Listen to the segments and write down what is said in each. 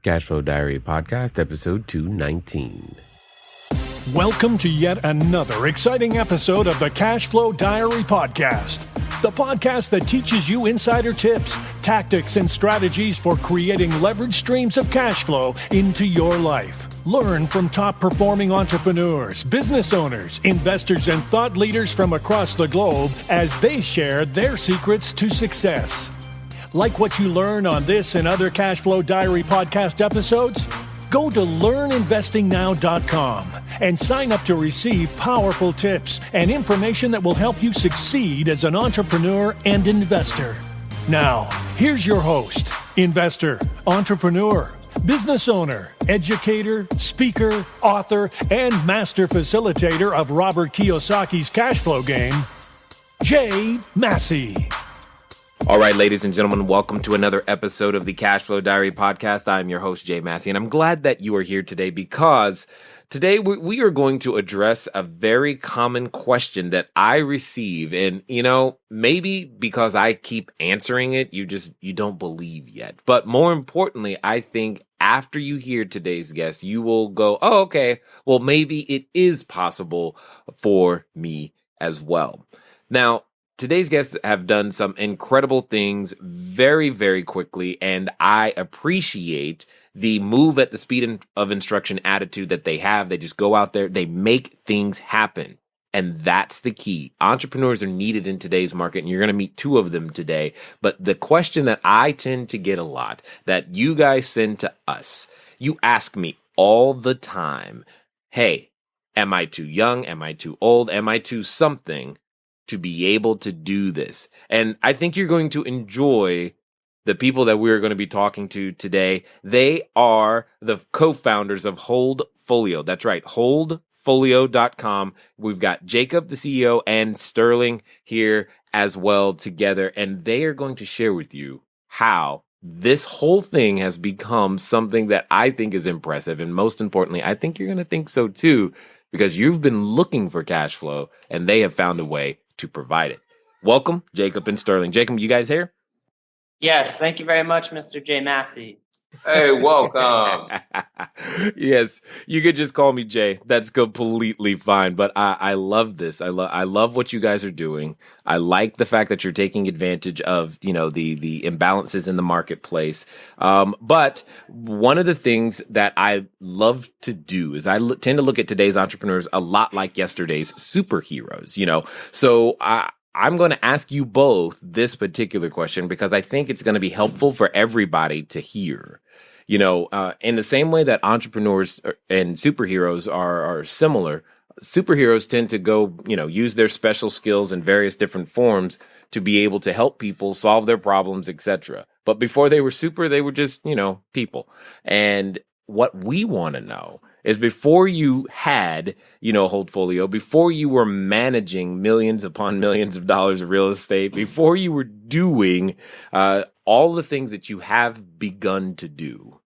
Cashflow Diary Podcast, episode 219. Welcome to yet another exciting episode of the Cashflow Diary Podcast, the podcast that teaches you insider tips, tactics, and strategies for creating leverage streams of cash flow into your life. Learn from top-performing entrepreneurs, business owners, investors, and thought leaders from across the globe as they share their secrets to success. Like what you learn on this and other Cashflow Diary podcast episodes? Go to learninvestingnow.com and sign up to receive powerful tips and information that will help you succeed as an entrepreneur and investor. Now, here's your host, investor, entrepreneur, business owner, educator, speaker, author, and master facilitator of Robert Kiyosaki's cash flow game, Jay Massey. All right, ladies and gentlemen, welcome to another episode of the Cashflow Diary Podcast. I'm your host, Jay Massey, and I'm glad that you are here today because today we are going to address a very common question that I receive. And, maybe because I keep answering it, you don't believe yet. But more importantly, I think after you hear today's guest, you will go, oh, okay, well, maybe it is possible for me as well. Now, today's guests have done some incredible things very, very quickly, and I appreciate the move at the speed of instruction attitude that they have. They just go out there, they make things happen, and that's the key. Entrepreneurs are needed in today's market, and you're going to meet two of them today. But the question that I tend to get a lot, that you guys send to us, you ask me all the time, hey, am I too young? Am I too old? Am I too something to be able to do this? And I think you're going to enjoy the people that we're going to be talking to today. They are the co-founders of Holdfolio. That's right, Holdfolio.com. We've got Jacob, the CEO, and Sterling here as well together, and they are going to share with you how this whole thing has become something that I think is impressive. And most importantly, I think you're going to think so too, because you've been looking for cash flow, and they have found a way to provide it. Welcome, Jacob and Sterling. Jacob, you guys here? Yes, thank you very much, Mr. J. Massey. Hey, welcome. Yes, you could just call me Jay. That's completely fine. But I love this. I love what you guys are doing. I like the fact that you're taking advantage of, the imbalances in the marketplace. But one of the things that I love to do is I tend to look at today's entrepreneurs a lot like yesterday's superheroes, So I'm going to ask you both this particular question because I think it's going to be helpful for everybody to hear. In the same way that entrepreneurs and superheroes are similar, superheroes tend to go, use their special skills in various different forms to be able to help people solve their problems, etc. But before they were super, they were just, people. And what we want to know is before you had, Holdfolio, before you were managing millions upon millions of dollars of real estate, before you were doing all the things that you have begun to do,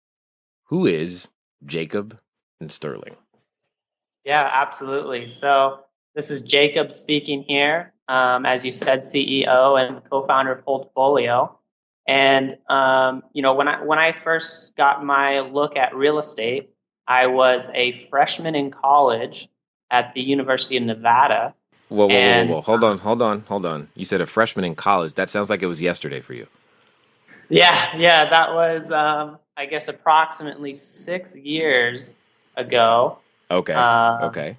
who is Jacob and Sterling? Yeah, absolutely. So this is Jacob speaking here, as you said, CEO and co-founder of Holdfolio. And, when I first got my look at real estate, I was a freshman in college at the University of Nevada. Whoa. Hold on. You said a freshman in college. That sounds like it was yesterday for you. Yeah. That was, I guess, approximately 6 years ago. Okay.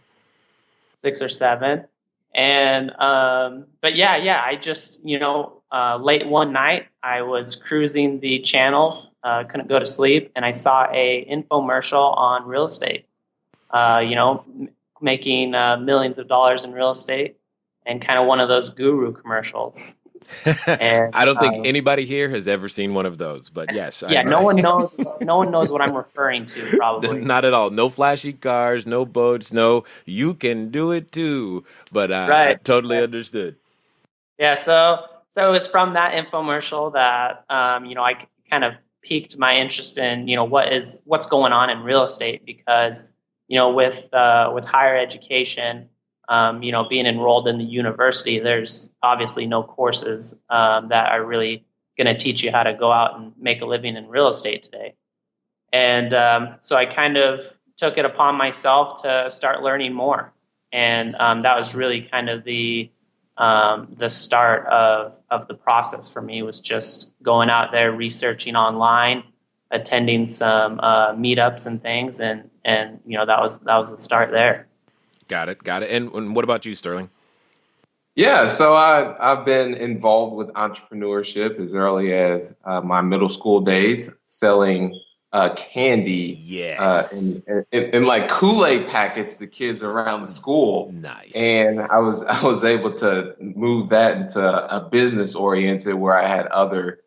6 or 7. And, but I just, late one night, I was cruising the channels, couldn't go to sleep, and I saw a infomercial on real estate, making millions of dollars in real estate, and kind of one of those guru commercials. And, I don't think anybody here has ever seen one of those, but yes. Yeah, no one knows what I'm referring to, probably. Not at all. No flashy cars, no boats, no, you can do it too. But right. I totally understood. Yeah, so it was from that infomercial that, I kind of piqued my interest in, what's going on in real estate because, with higher education, being enrolled in the university, there's obviously no courses that are really going to teach you how to go out and make a living in real estate today. And so I kind of took it upon myself to start learning more. And that was really kind of the start of the process for me, was just going out there, researching online, attending some meetups and things, and that was the start there. Got it. And what about you, Sterling? Yeah, so I've been involved with entrepreneurship as early as my middle school days, selling candy Yes. in like Kool-Aid packets to kids around the school. Nice. And I was able to move that into a business oriented where I had other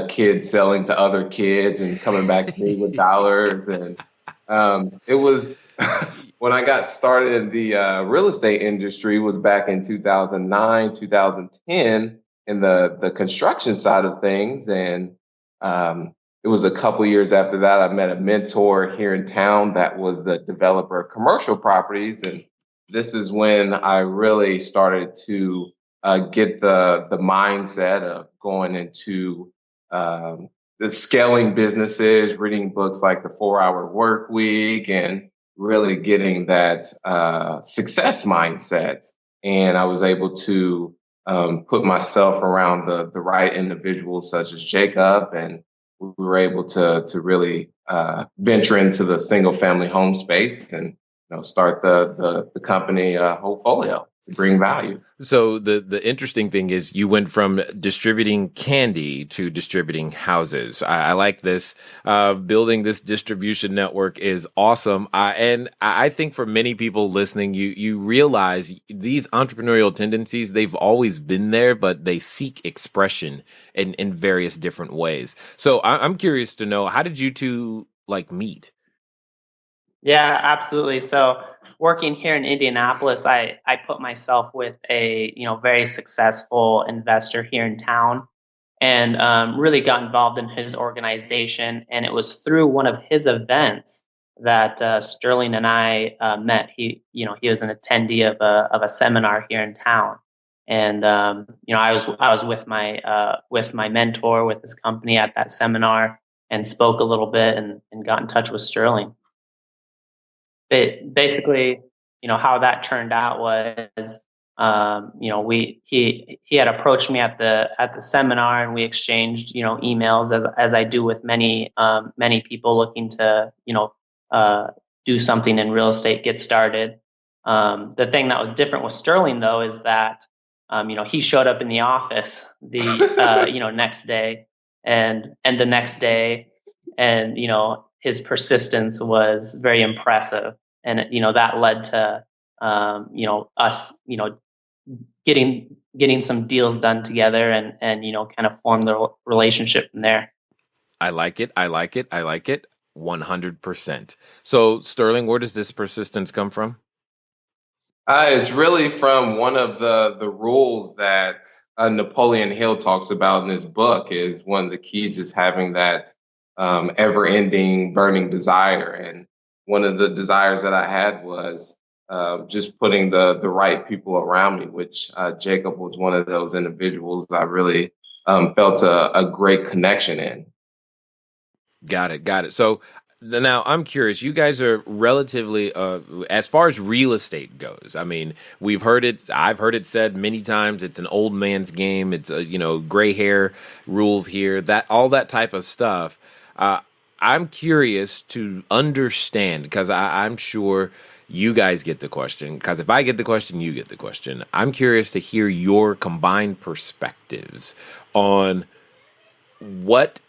kids selling to other kids and coming back to me with dollars. And it was when I got started in the real estate industry was back in 2009, 2010 in the construction side of things. And it was a couple years after that, I met a mentor here in town that was the developer of commercial properties. And this is when I really started to get the mindset of going into the scaling businesses, reading books like The 4 Hour Work Week, and really getting that success mindset. And I was able to put myself around the right individuals such as Jacob, and we were able to really venture into the single family home space and start the company Holdfolio to bring value. So the interesting thing is you went from distributing candy to distributing houses. I like this. Building this distribution network is awesome. And I think for many people listening, you realize these entrepreneurial tendencies, they've always been there, but they seek expression in various different ways. So I'm curious to know, how did you two meet? Yeah, absolutely. So working here in Indianapolis, I put myself with a very successful investor here in town, and really got involved in his organization. And it was through one of his events that Sterling and I met. He was an attendee of a seminar here in town, and I was with my mentor, with his company at that seminar, and spoke a little bit, and got in touch with Sterling. Basically, how that turned out was, he had approached me at the seminar, and we exchanged, emails as I do with many people looking to, do something in real estate, get started. The thing that was different with Sterling, though, is that, he showed up in the office the, next day, and the next day, and, his persistence was very impressive. And, that led to, us, getting some deals done together, and, kind of form the relationship from there. I like it. 100%. So Sterling, where does this persistence come from? It's really from one of the rules that Napoleon Hill talks about in his book. Is one of the keys is having that ever-ending, burning desire. And one of the desires that I had was just putting the right people around me, which Jacob was one of those individuals I really felt a great connection in. Got it. So now I'm curious, you guys are relatively, as far as real estate goes, I mean, I've heard it said many times, it's an old man's game. It's gray hair rules here, all that type of stuff. I'm curious to understand, because I'm sure you guys get the question, because if I get the question, you get the question. I'm curious to hear your combined perspectives on what,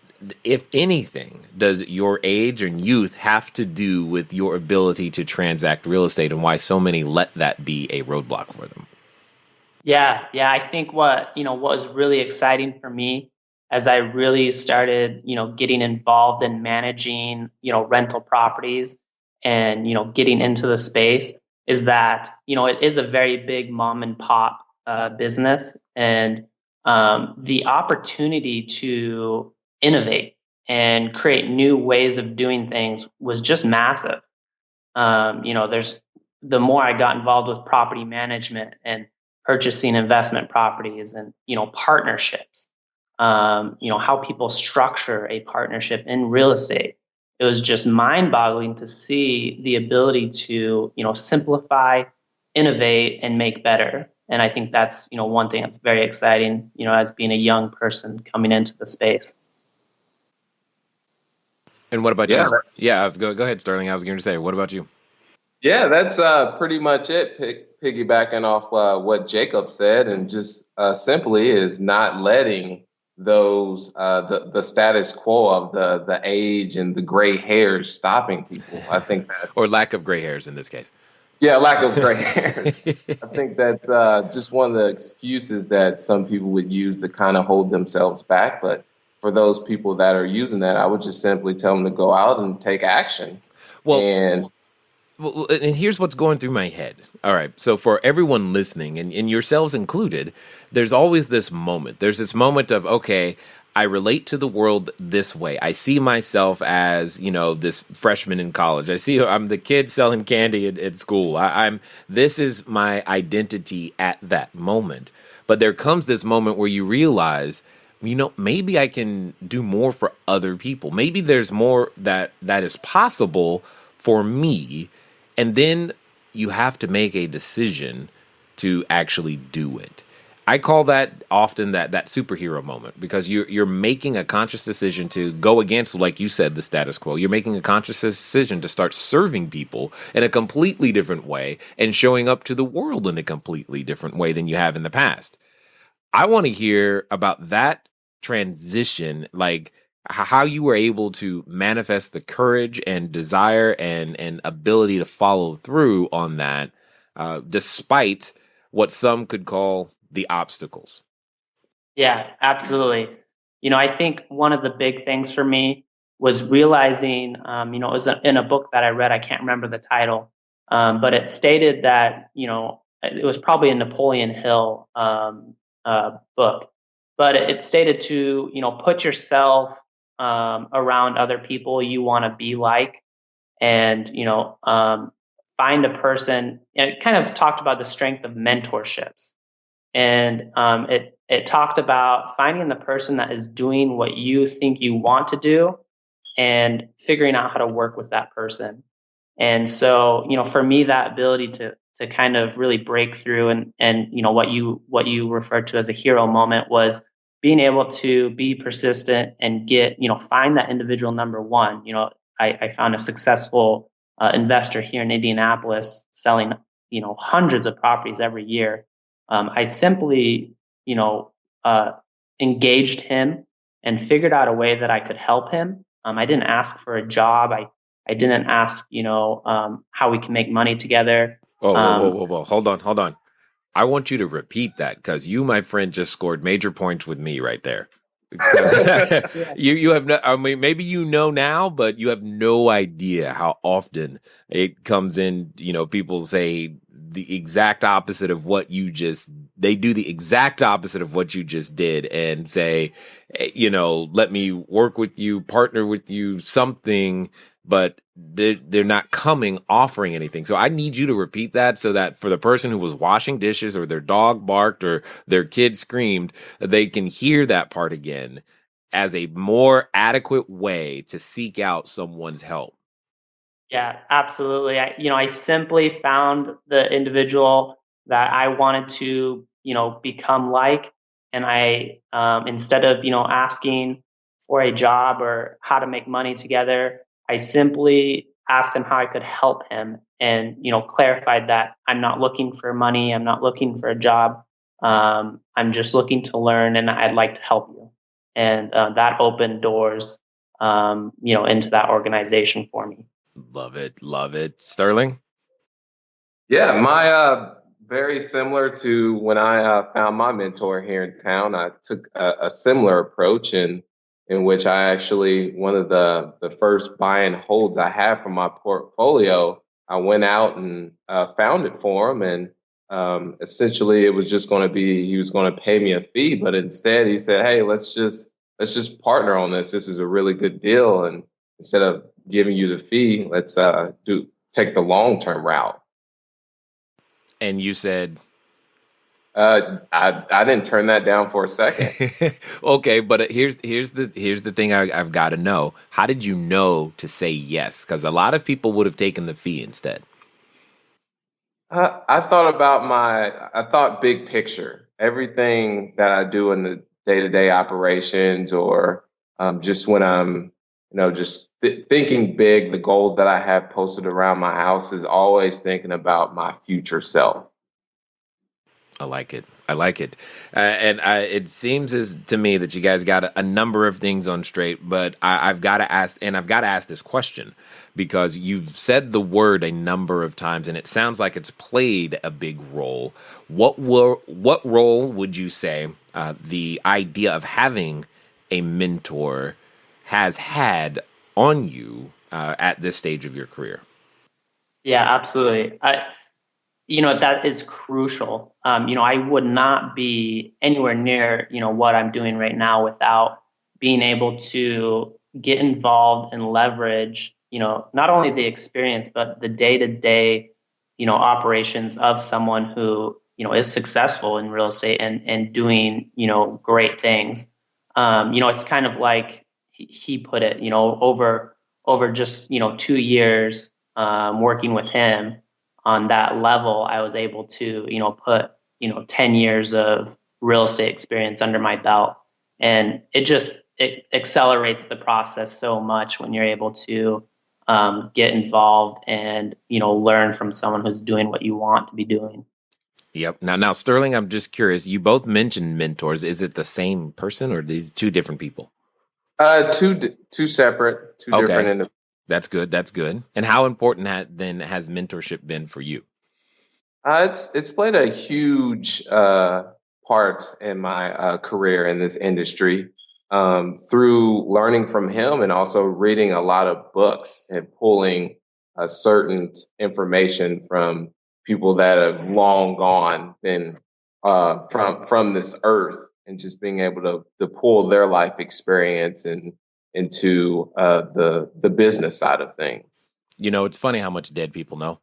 if anything, does your age and youth have to do with your ability to transact real estate, and why so many let that be a roadblock for them? Yeah. I think what was really exciting for me as I really started, getting involved in managing, rental properties, and, getting into the space, is that, it is a very big mom and pop business, and the opportunity to innovate and create new ways of doing things was just massive. There's the more I got involved with property management and purchasing investment properties, and partnerships, how people structure a partnership in real estate it was just mind-boggling to see the ability to, simplify, innovate, and make better. And I think that's, one thing that's very exciting, as being a young person coming into the space. And what about Yeah. you? Yeah, go ahead, Sterling. I was going to say, what about you? Yeah, that's pretty much it. Piggybacking off what Jacob said, and just simply is not letting those the status quo of the age and the gray hairs stopping people. I think that's Or lack of gray hairs in this case. yeah, lack of gray hairs. I think that's just one of the excuses that some people would use to kind of hold themselves back. But for those people that are using that, I would just simply tell them to go out and take action. Well, and here's what's going through my head. All right. So for everyone listening, and yourselves included, there's always this moment. There's this moment of, okay, I relate to the world this way. I see myself as, this freshman in college. I'm the kid selling candy at school. This is my identity at that moment. But there comes this moment where you realize, maybe I can do more for other people. Maybe there's more that is possible for me. And then you have to make a decision to actually do it. I call that often that superhero moment, because you're making a conscious decision to go against, like you said, the status quo. You're making a conscious decision to start serving people in a completely different way and showing up to the world in a completely different way than you have in the past. I want to hear about that transition, like how you were able to manifest the courage and desire and ability to follow through on that, despite what some could call the obstacles. Yeah, absolutely. I think one of the big things for me was realizing, it was in a book that I read, I can't remember the title, but it stated that, it was probably a Napoleon Hill book, but it stated to, put yourself around other people you want to be like, and, find a person. And it kind of talked about the strength of mentorships. And it talked about finding the person that is doing what you think you want to do and figuring out how to work with that person. And so, for me, that ability to kind of really break through and what you referred to as a hero moment was being able to be persistent and find that individual number one. I found a successful investor here in Indianapolis selling, hundreds of properties every year. I simply, engaged him and figured out a way that I could help him. I didn't ask for a job. I didn't ask, how we can make money together. Whoa. Hold on. I want you to repeat that, because you, my friend, just scored major points with me right there. You have no, I mean, maybe now, but you have no idea how often it comes in. People say the exact opposite of what they do the exact opposite of what you just did, and say, let me work with you, partner with you, something, but they're not offering anything. So I need you to repeat that, so that for the person who was washing dishes, or their dog barked, or their kid screamed, they can hear that part again as a more adequate way to seek out someone's help. Yeah, absolutely. I simply found the individual that I wanted to, become like, and I, instead of, asking for a job or how to make money together, I simply asked him how I could help him, and, clarified that I'm not looking for money. I'm not looking for a job. I'm just looking to learn, and I'd like to help you. And that opened doors, into that organization for me. Love it. Sterling? Yeah, my very similar to when I found my mentor here in town. I took a similar approach, in which I actually, one of the first buy and holds I had from my portfolio, I went out and found it for him, and essentially it was just going to be, he was going to pay me a fee, but instead he said, "Hey, let's just partner on this. This is a really good deal, and instead of giving you the fee, let's take the long-term route." And you said, I didn't turn that down for a second. Okay, but here's the thing I've got to know. How did you know to say yes? Because a lot of people would have taken the fee instead. I thought big picture. Everything that I do in the day-to-day operations, or just when I'm, just thinking big, the goals that I have posted around my house is always thinking about my future self. I like it. I like it. It seems to me that you guys got a number of things on straight, but I've got to ask this question because you've said the word a number of times and it sounds like it's played a big role. What role would you say the idea of having a mentor has had on you at this stage of your career? Yeah, absolutely. That is crucial. I would not be anywhere near, what I'm doing right now without being able to get involved and leverage, not only the experience, but the day-to-day, operations of someone who, is successful in real estate and doing, great things. It's kind of like he put it, over just, 2 years working with him, on that level, I was able to, put, 10 years of real estate experience under my belt. And it accelerates the process so much when you're able to get involved and, learn from someone who's doing what you want to be doing. Yep. Now, Sterling, I'm just curious. You both mentioned mentors. Is it the same person or are these two different people? Two separate, two Okay. different individuals. That's good. That's good. And how important has mentorship been for you? It's played a huge part in my career in this industry, through learning from him and also reading a lot of books and pulling certain information from people that have long gone been from this earth, and just being able to pull their life experience and into the business side of things. It's funny how much dead people know.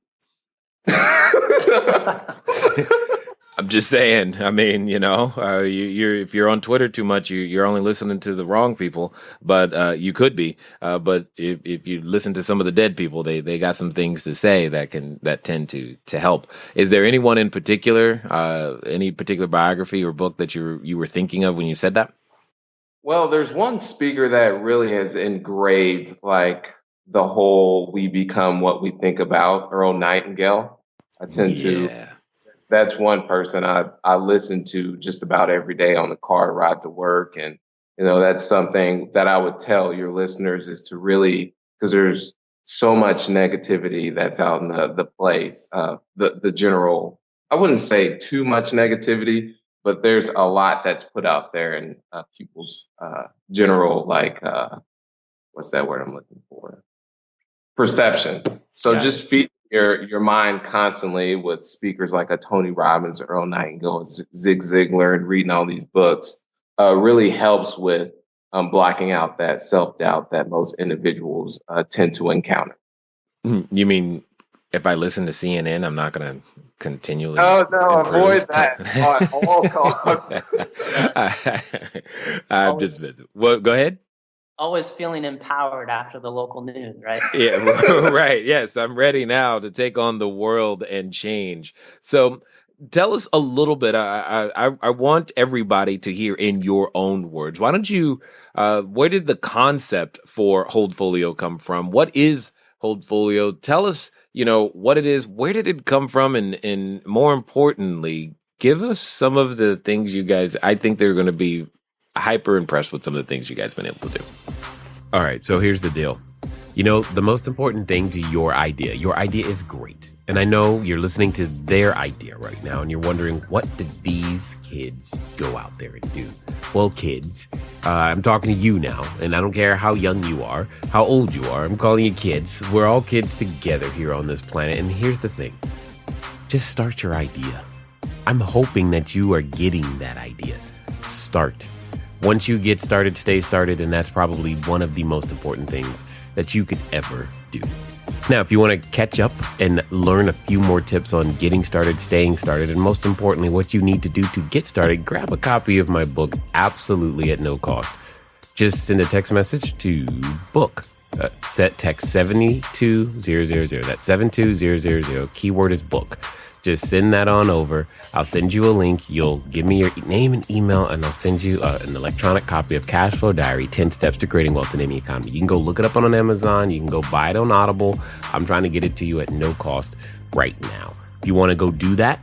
I'm just saying. I mean, you're if you're on Twitter too much, you're only listening to the wrong people. But you could be. But if you listen to some of the dead people, they got some things to say that tend to help. Is there anyone in particular, any particular biography or book that you were thinking of when you said that? Well, there's one speaker that really has engraved like the whole "we become what we think about" Earl Nightingale. That's one person I listen to just about every day on the car ride to work. And, that's something that I would tell your listeners is to really, because there's so much negativity that's out in the place, the general, I wouldn't say too much negativity, but there's a lot that's put out there in people's general, like, what's that word I'm looking for? Perception. So just feed your mind constantly with speakers like a Tony Robbins, Earl Nightingale, Zig Ziglar, and reading all these books really helps with blocking out that self-doubt that most individuals tend to encounter. You mean if I listen to CNN, I'm not going to continually No, improve? avoid that at all costs. I'm just well, go ahead. Always feeling empowered after the local news, right? Yeah, right. Yes, I'm ready now to take on the world and change. So tell us a little bit. I want everybody to hear in your own words. Why don't you, where did the concept for Holdfolio come from? What is Holdfolio? Tell us, what it is. Where did it come from? And more importantly, give us some of the things you guys, I think they're going to be hyper impressed with some of the things you guys have been able to do. All right, so here's the deal. The most important thing to your idea is great. And I know you're listening to their idea right now and you're wondering, what did these kids go out there and do? Well, kids, I'm talking to you now, and I don't care how young you are, how old you are. I'm calling you kids. We're all kids together here on this planet. And here's the thing. Just start your idea. I'm hoping that you are getting that idea. Start. Once you get started, stay started, and that's probably one of the most important things that you could ever do. Now, if you want to catch up and learn a few more tips on getting started, staying started, and most importantly, what you need to do to get started, grab a copy of my book absolutely at no cost. Just send a text message to book. Set text 72000. That's 72000. Keyword is book. Just send that on over. I'll send you a link. You'll give me your name and email, and I'll send you an electronic copy of Cashflow Diary, 10 Steps to Creating Wealth in Any Economy. You can go look it up on Amazon. You can go buy it on Audible. I'm trying to get it to you at no cost right now. If you want to go do that,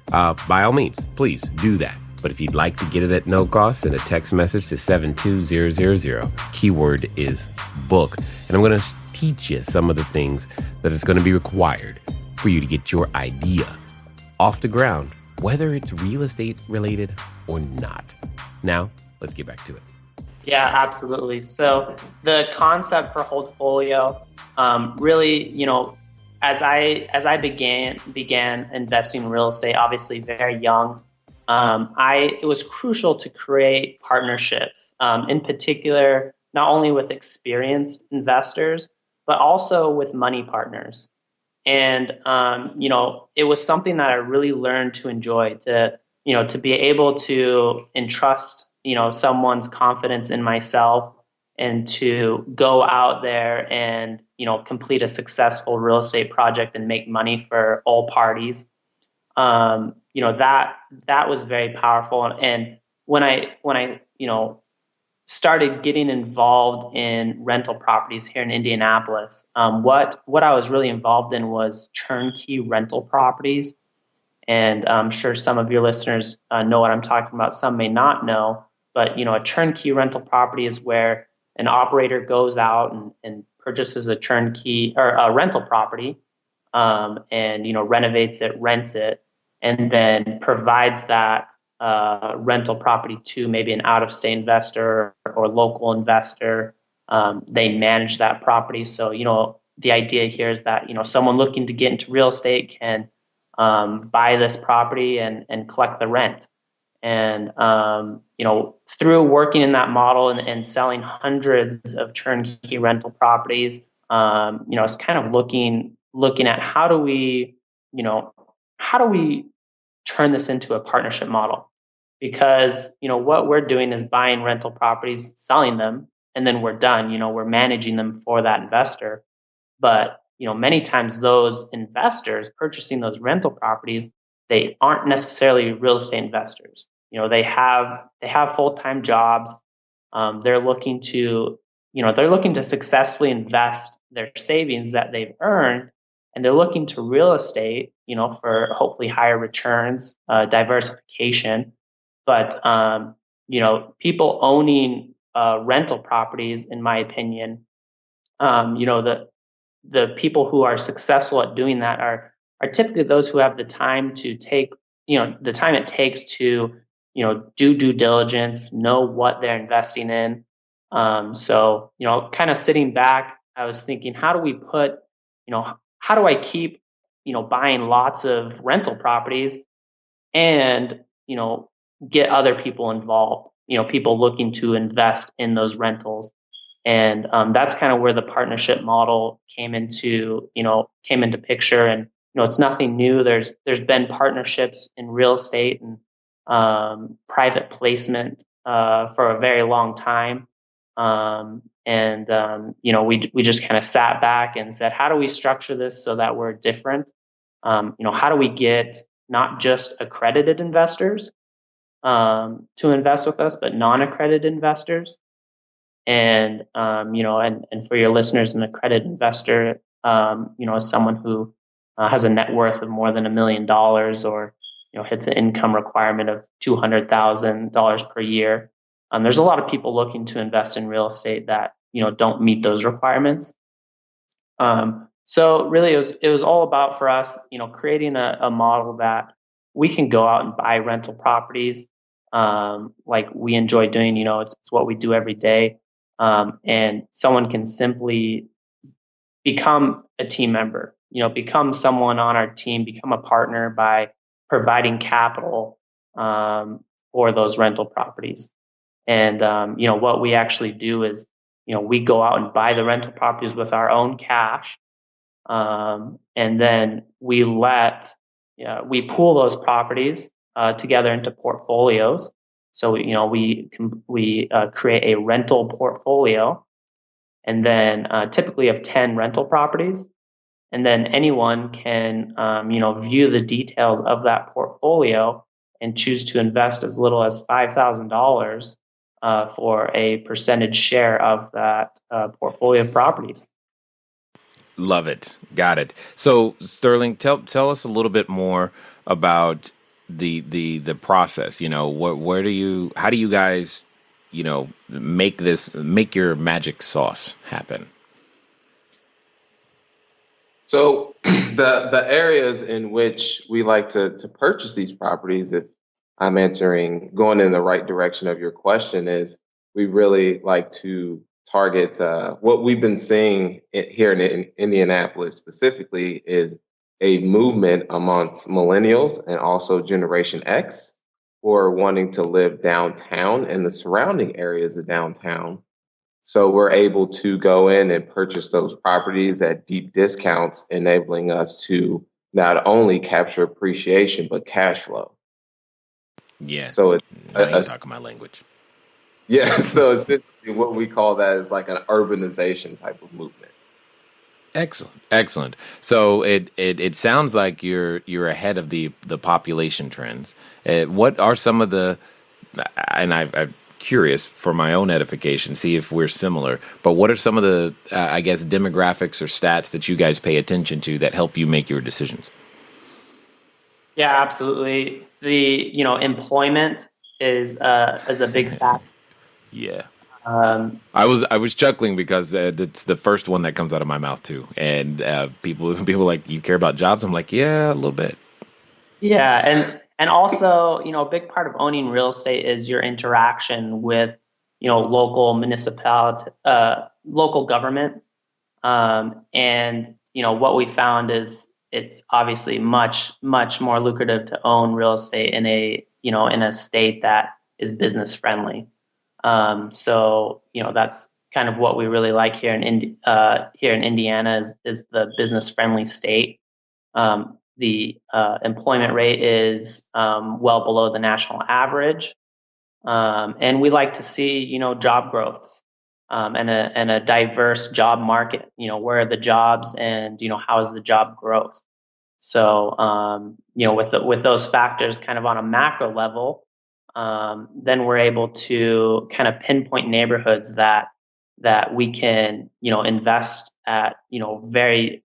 by all means, please do that. But if you'd like to get it at no cost, send a text message to 72000. Keyword is book. And I'm going to teach you some of the things that is going to be required for you to get your idea off the ground, whether it's real estate related or not. Now, let's get back to it. Yeah, absolutely. So the concept for Holdfolio, really, as I began investing in real estate, obviously very young, it was crucial to create partnerships, in particular, not only with experienced investors, but also with money partners. And, it was something that I really learned to enjoy, to be able to entrust, someone's confidence in myself and to go out there and, complete a successful real estate project and make money for all parties. That was very powerful. And when I started getting involved in rental properties here in Indianapolis, what I was really involved in was turnkey rental properties. And I'm sure some of your listeners know what I'm talking about. Some may not know, but a turnkey rental property is where an operator goes out and purchases a turnkey or a rental property, and renovates it, rents it, and then provides that rental property to maybe an out-of-state investor or local investor. They manage that property. So, the idea here is that, someone looking to get into real estate can buy this property and collect the rent. And, through working in that model and selling hundreds of turnkey rental properties, it's kind of looking at how do we turn this into a partnership model? Because, what we're doing is buying rental properties, selling them, and then we're done. We're managing them for that investor. But, many times those investors purchasing those rental properties, they aren't necessarily real estate investors. They have full-time jobs. They're looking to successfully invest their savings that they've earned, and they're looking to real estate, for hopefully higher returns, diversification. But, people owning rental properties, in my opinion, the people who are successful at doing that are typically those who have the time to take, the time it takes to, do due diligence, know what they're investing in. So, kind of sitting back, I was thinking, how do I keep, buying lots of rental properties and, get other people involved, people looking to invest in those rentals. And that's kind of where the partnership model came into picture. And, it's nothing new. There's been partnerships in real estate and private placement for a very long time. We just kind of sat back and said, how do we structure this so that we're different? How do we get not just accredited investors to invest with us, but non-accredited investors? And for your listeners, an accredited investor, is someone who has a net worth of more than $1 million, or hits an income requirement of $200,000 per year. There's a lot of people looking to invest in real estate that don't meet those requirements. So really, it was all about, for us, creating a model that we can go out and buy rental properties, like we enjoy doing. It's what we do every day, and someone can simply become a team member. Become someone on our team, become a partner by providing capital for those rental properties. And what we actually do is, we go out and buy the rental properties with our own cash. And then we pool those properties together into portfolios. So we create a rental portfolio, and then typically of 10 rental properties. And then anyone can view the details of that portfolio and choose to invest as little as $5,000 for a percentage share of that portfolio of properties. Love it. Got it. So Sterling, tell us a little bit more about the process. How do you guys, make your magic sauce happen? So the areas in which we like to purchase these properties, if I'm going in the right direction of your question, is we really like to target what we've been seeing here in Indianapolis specifically is a movement amongst millennials and also Generation X who are wanting to live downtown and the surrounding areas of downtown. So we're able to go in and purchase those properties at deep discounts, enabling us to not only capture appreciation, but cash flow. Yeah. So you're talking my language. Yeah. So essentially what we call that is like an urbanization type of movement. Excellent. So it sounds like you're ahead of the population trends. What are some of the, and I'm curious for my own edification, see if we're similar, but what are some of the, demographics or stats that you guys pay attention to that help you make your decisions? Yeah, absolutely. The employment is a big factor. Yeah. I was chuckling because it's the first one that comes out of my mouth too, and people like, you care about jobs? I'm like, yeah, a little bit. Yeah, and also a big part of owning real estate is your interaction with local municipality, local government, and what we found is it's obviously much more lucrative to own real estate in a state that is business friendly. So that's kind of what we really like here in Indiana is the business friendly state. The employment rate is well below the national average, and we like to see job growth and a diverse job market. Where are the jobs, and how is the job growth? So with those factors kind of on a macro level, then we're able to kind of pinpoint neighborhoods that we can invest at very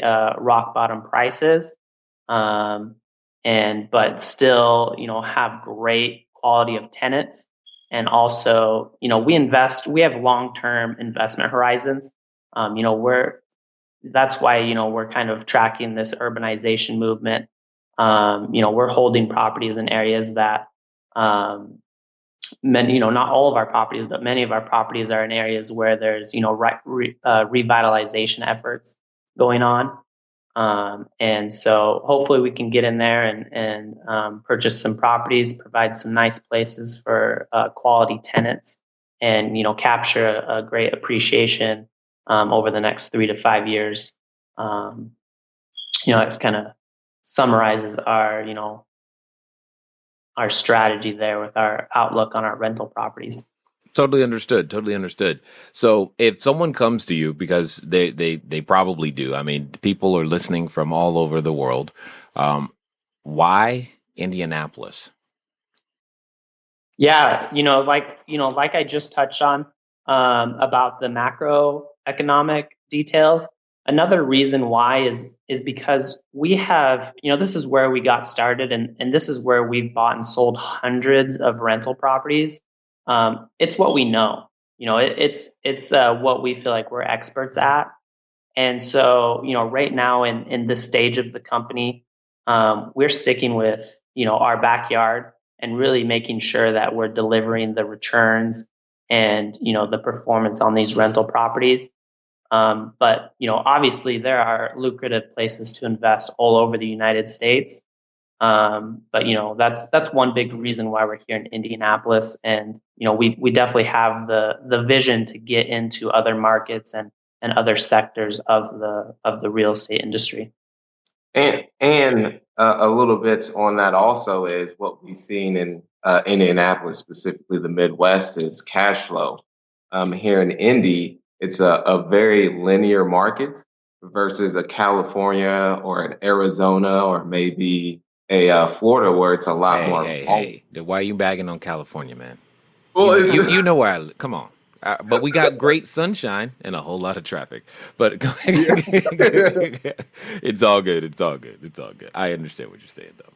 rock bottom prices, but still have great quality of tenants. And also we have long-term investment horizons. That's why we're kind of tracking this urbanization movement. We're holding properties in areas that not all of our properties, but many of our properties are in areas where there's revitalization efforts going on. And so hopefully we can get in there and purchase some properties, provide some nice places for quality tenants, and capture a great appreciation over the next 3 to 5 years. It kind of summarizes our strategy there with our outlook on our rental properties. Totally understood. So if someone comes to you, because they probably do, I mean, people are listening from all over the world, why Indianapolis? Yeah, like I just touched on about the macroeconomic details. Another reason why is because we have, this is where we got started, and this is where we've bought and sold hundreds of rental properties. It's what we know, it's what we feel like we're experts at. And so, right now in this stage of the company, we're sticking with, our backyard and really making sure that we're delivering the returns and, the performance on these rental properties. But obviously there are lucrative places to invest all over the United States. But that's one big reason why we're here in Indianapolis, and we definitely have the vision to get into other markets and other sectors of the real estate industry. And a little bit on that also is what we've seen in Indianapolis, specifically the Midwest, is cash flow. Here in Indy, it's a very linear market versus a California or an Arizona or maybe a Florida where it's a lot more. Hey. Why are you bagging on California, man? Well, You know where I live. Come on. But we got great sunshine and a whole lot of traffic. But it's all good. It's all good. It's all good. I understand what you're saying, though.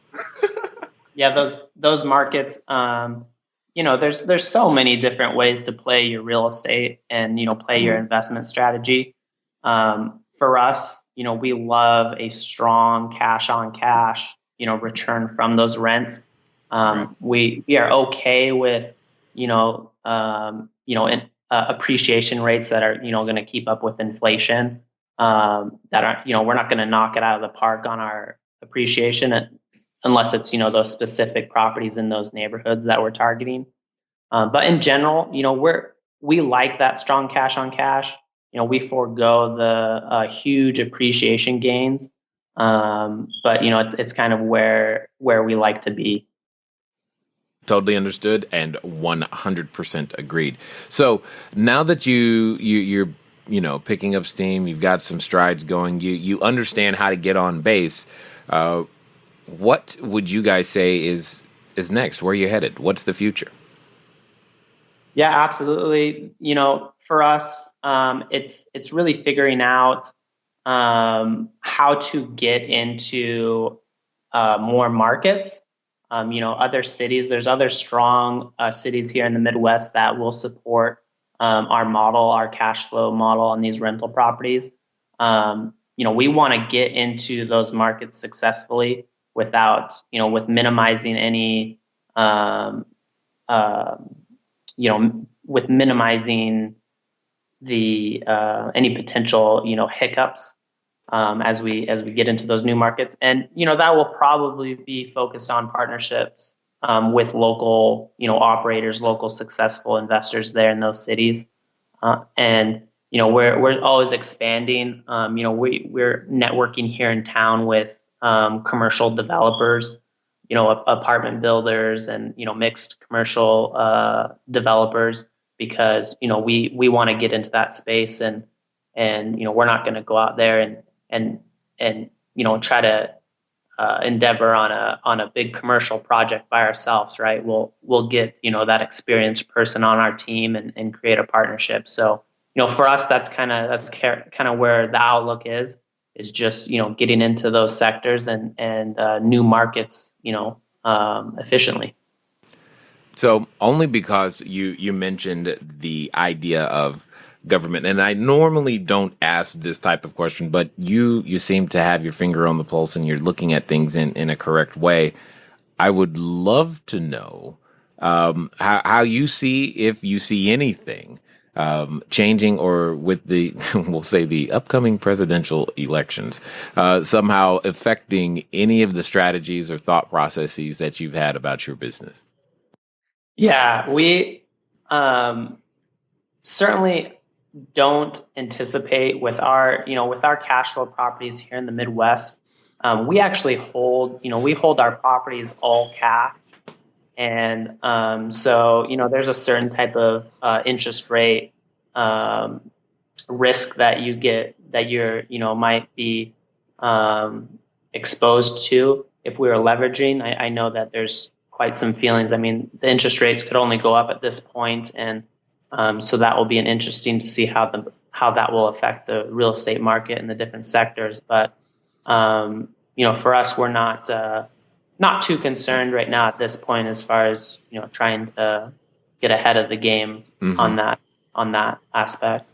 Yeah, those markets. There's so many different ways to play your real estate and play your investment strategy. For us, we love a strong cash on cash return from those rents. Right. We are okay with appreciation rates that are going to keep up with inflation. That are we're not going to knock it out of the park on our appreciation unless it's those specific properties in those neighborhoods that we're targeting. But in general, we like that strong cash on cash. We forego the huge appreciation gains. But it's kind of where we like to be. Totally understood and 100% agreed. So now that you're picking up steam, you've got some strides going, you understand how to get on base. What would you guys say is next? Where are you headed? What's the future? Yeah, absolutely. For us, it's really figuring out how to get into more markets. Other cities. There's other strong cities here in the Midwest that will support our model, our cash flow model on these rental properties. We want to get into those markets successfully without, with minimizing any, with minimizing the any potential, hiccups. As we get into those new markets, and that will probably be focused on partnerships with local operators, local successful investors there in those cities, and we're always expanding. We're networking here in town with commercial developers, apartment builders, and mixed commercial developers, because we want to get into that space, and we're not going to go out there and try to endeavor on a big commercial project by ourselves, right? We'll get that experienced person on our team and create a partnership. So for us, that's kind of where the outlook is just getting into those sectors and new markets efficiently. So only because you mentioned the idea of government, and I normally don't ask this type of question, but you seem to have your finger on the pulse and you're looking at things in a correct way. I would love to know how you see, if you see anything changing, or with the we'll say the upcoming presidential elections somehow affecting any of the strategies or thought processes that you've had about your business. Yeah, we certainly don't anticipate with our cash flow properties here in the Midwest. We actually hold our properties all cash, and so there's a certain type of interest rate risk that you're might be exposed to if we were leveraging. I know that there's quite some feelings. I mean, the interest rates could only go up at this point, and so that will be interesting to see how that will affect the real estate market in the different sectors. But for us, we're not too concerned right now at this point as far as trying to get ahead of the game on that aspect.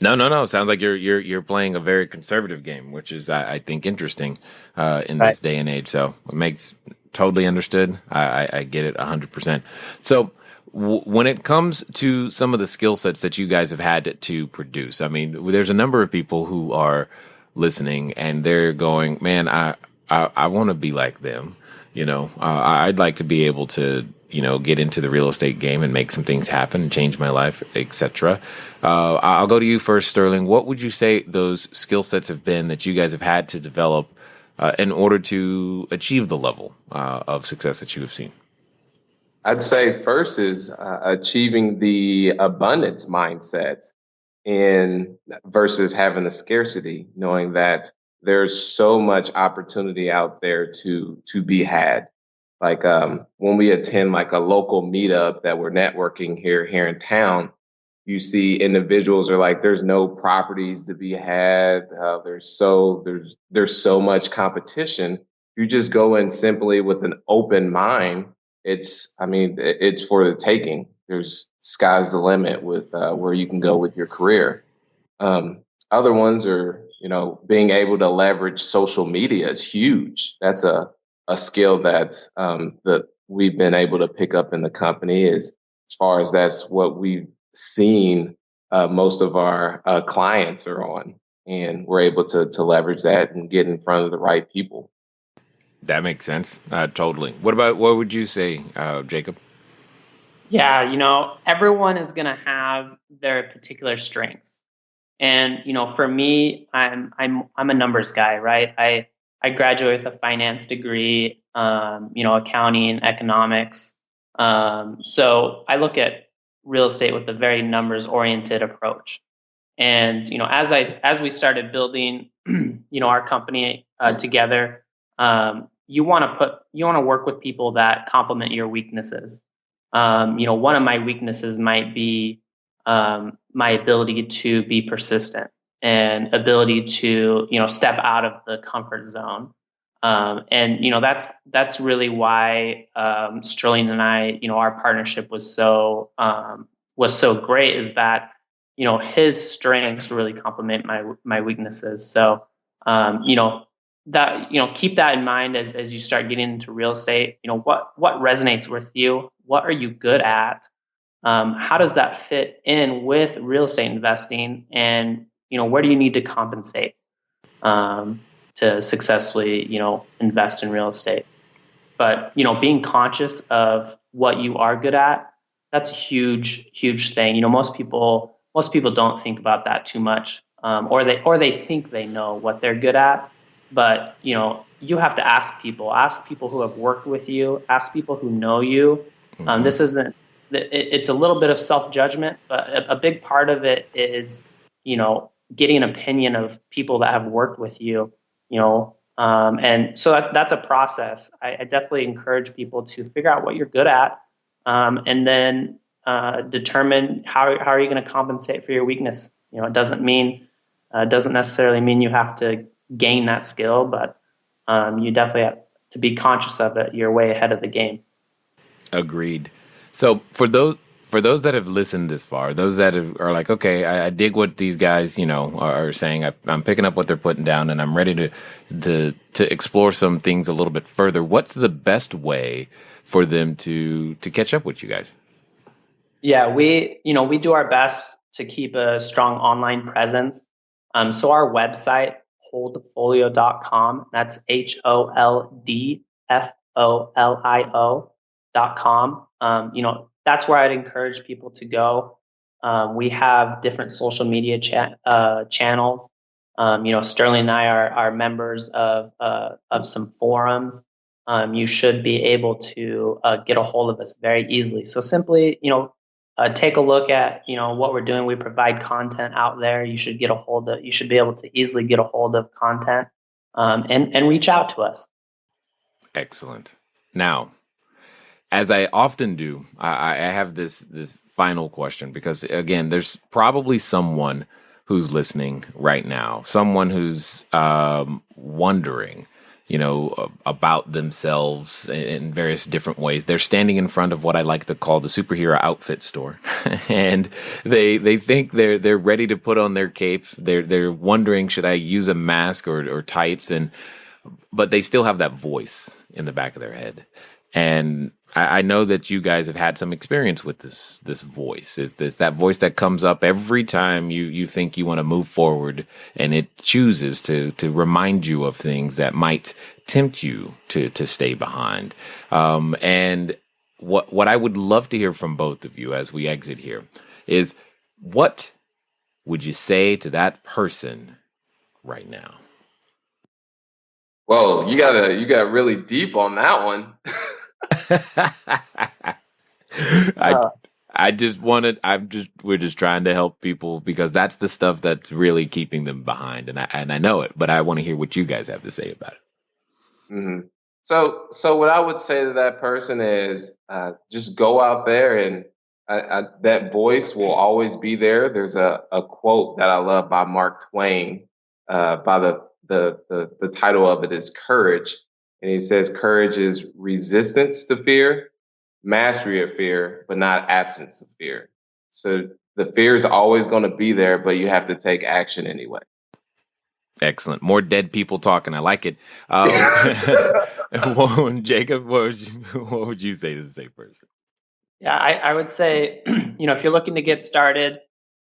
No. Sounds like you're playing a very conservative game, which is I think interesting in this day and age. So it makes totally understood. I get it 100%. So when it comes to some of the skill sets that you guys have had to produce, I mean, there's a number of people who are listening and they're going, man, I want to be like them. I'd like to be able to get into the real estate game and make some things happen and change my life, etc. I'll go to you first, Sterling. What would you say those skill sets have been that you guys have had to develop in order to achieve the level of success that you have seen? I'd say first is achieving the abundance mindset and versus having the scarcity, knowing that there's so much opportunity out there to be had. Like when we attend like a local meetup that we're networking here in town, you see individuals are like, there's no properties to be had. There's so much competition. You just go in simply with an open mind. It's for the taking. There's sky's the limit with where you can go with your career. Other ones are, being able to leverage social media is huge. That's a skill that we've been able to pick up in the company, as far as that's what we've seen most of our clients are on, and we're able to leverage that and get in front of the right people. That makes sense. Totally. What would you say, Jacob? Yeah, everyone is going to have their particular strengths. And, for me, I'm a numbers guy, right? I graduated with a finance degree, accounting, economics. So I look at real estate with a very numbers oriented approach. And, as we started building, our company together, you want to work with people that complement your weaknesses. One of my weaknesses might be my ability to be persistent and ability to, step out of the comfort zone. And that's really why Sterling and I, our partnership was so great, is that his strengths really complement my weaknesses. So keep that in mind as you start getting into real estate. What resonates with you? What are you good at? How does that fit in with real estate investing? And where do you need to compensate to successfully invest in real estate? But being conscious of what you are good at, that's a huge thing. Most people don't think about that too much, or they think they know what they're good at. But you have to ask people who have worked with you, ask people who know you. Mm-hmm. It's a little bit of self-judgment, but a big part of it is, getting an opinion of people that have worked with you, and so that's a process. I definitely encourage people to figure out what you're good at, and then determine how are you going to compensate for your weakness. It doesn't necessarily mean you have to gain that skill, but you definitely have to be conscious of it. You're way ahead of the game. Agreed. So for those that have listened this far, those that are like, okay, I dig what these guys, are saying. I'm picking up what they're putting down, and I'm ready to explore some things a little bit further. What's the best way for them to catch up with you guys? Yeah, we do our best to keep a strong online presence. So our website, holdfolio.com, that's HOLDFOLIO.com. That's where I'd encourage people to go. We have different social media channels. Sterling and I are members of some forums. You should be able to get a hold of us very easily. So simply, take a look at what we're doing. We provide content out there. You should be able to easily get a hold of content, and reach out to us. Excellent. Now, as I often do, I have this final question, because again, there's probably someone who's listening right now, someone who's wondering, about themselves in various different ways. They're standing in front of what I like to call the superhero outfit store, and they think they're ready to put on their cape. They're wondering, should I use a mask or tights? But they still have that voice in the back of their head. And I know that you guys have had some experience with this voice. Is this that voice that comes up every time you think you want to move forward, and it chooses to remind you of things that might tempt you to stay behind. And what I would love to hear from both of you as we exit here is, what would you say to that person right now? Whoa, you got really deep on that one. We're just trying to help people, because that's the stuff that's really keeping them behind, and I know it, but I want to hear what you guys have to say about it. Mm-hmm. So what I would say to that person is, just go out there, and that voice will always be there. There's a quote that I love by Mark Twain. By the title of it is Courage, and he says courage is resistance to fear, mastery of fear, but not absence of fear. So the fear is always going to be there, but you have to take action anyway. Excellent. More dead people talking. I like it. Jacob, what would you say to the same person? Yeah, I would say, if you're looking to get started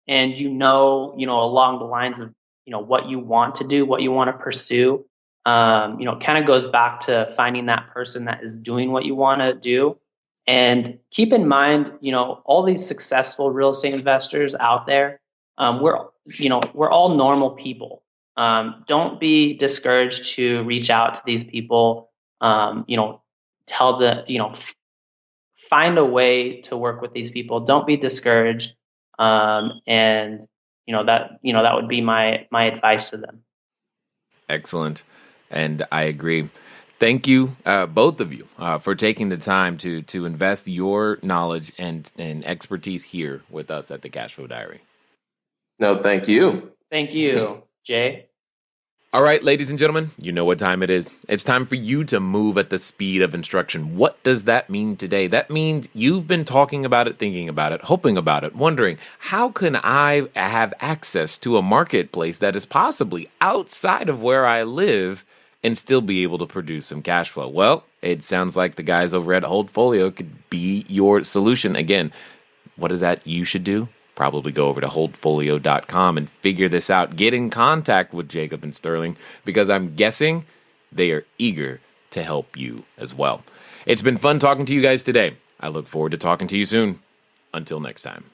and along the lines of, what you want to do, what you want to pursue, it kind of goes back to finding that person that is doing what you want to do. And keep in mind, all these successful real estate investors out there, we're all normal people. Don't be discouraged to reach out to these people. Find a way to work with these people. Don't be discouraged. And that would be my advice to them. Excellent. And I agree. Thank you, both of you, for taking the time to invest your knowledge and expertise here with us at the Cashflow Diary. No, thank you. Thank you, Jay. All right, ladies and gentlemen, you know what time it is. It's time for you to move at the speed of instruction. What does that mean today? That means you've been talking about it, thinking about it, hoping about it, wondering, how can I have access to a marketplace that is possibly outside of where I live and still be able to produce some cash flow? Well, it sounds like the guys over at Holdfolio could be your solution. Again, what is that you should do? Probably go over to holdfolio.com and figure this out. Get in contact with Jacob and Sterling, because I'm guessing they are eager to help you as well. It's been fun talking to you guys today. I look forward to talking to you soon. Until next time.